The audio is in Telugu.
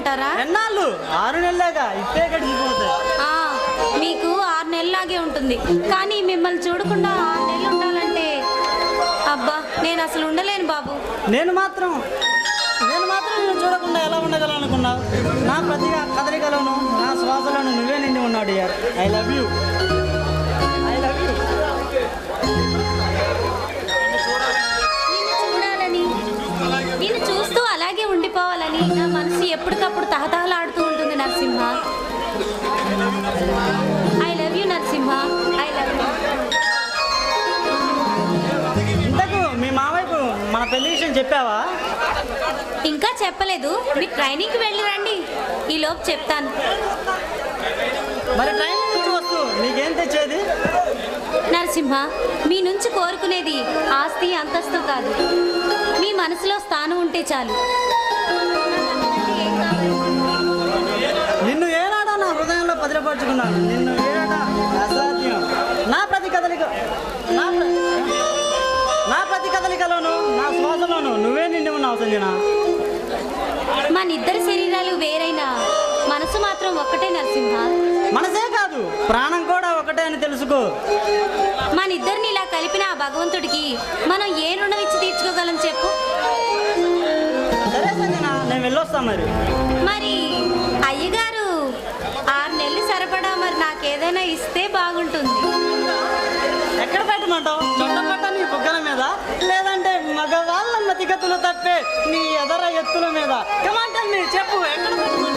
అంటారా? ఎన్నాళ్ళు? 6 నెలలేగా, ఇప్పే గడిచిపోతాయి. మీకు 6 నెలలాగే ఉంటుంది, కానీ మిమ్మల్ని చూడకుండా 6 నెలలు ఉండాలంటే అబ్బా నేను అసలు ఉండలేను బాబు. నేను మాత్రం నేను చూడకుండా ఎలా ఉండగలను అనుకున్నావు? నా ప్రతి కదలికలోను నా శ్వాసలోను నువ్వే నిండి ఉన్నాడు యార్. I love you. నేను చూస్తూ అలాగే ఉండిపోవాలని నా మనసు ఎప్పటికప్పుడు తహతహలాడుతూ ఉంటుంది Narasimha. I love you Narasimha, I love you. ఇంతకు మీ మావయ్యకు మన పెళ్లి విషయం చెప్పావా? ఇంకా చెప్పలేదు. మీరు ట్రైనింగ్కి వెళ్ళి రండి, ఈలోపు చెప్తాను. మరి ట్రైనింగ్ నుంచి వస్తూ నీకేం తెచ్చేది? నరసింహ, మీ నుంచి కోరుకునేది ఆస్తి అంతస్తు కాదు, మీ మనసులో స్థానం ఉంటే చాలు. నిన్ను ఏనాడా నా హృదయంలో భద్రపరుచుకున్నాను. నిన్ను ఏనాడా అసాధ్యం. నా ప్రతి కదలికలోను నా శ్వాసలోను నువ్వే నిండి ఉన్నావు సంజన. మనిద్దరి శరీరాలు వేరైనా మనసు మాత్రం ఒక్కటే నరసింహ. మనసే కాదు, ప్రాణం కూడా ఒకటే అని తెలుసుకో. మనిద్దరిని ఇలా కలిపిన ఆ భగవంతుడికి మనం ఏ రుణం ఇచ్చి తీర్చుకోగలం చెప్పు? సరే సంజన, నేను వెళ్ళొస్తా. మరి అయ్యగారు 6 నెలలు సరిపడా మరి నాకేదైనా ఇస్తే బాగుంటుంది. ఎక్కడ పెట్టమంటావు? చుట్టం పట్ట నీ బుగ్గల మీద, లేదంటే మగవాళ్ళ మతిగతులు తప్పే నీ ఎదర ఎత్తుల మీద. కమాంటల్ చెప్పు, ఎక్కడ పెట్టమంటావు?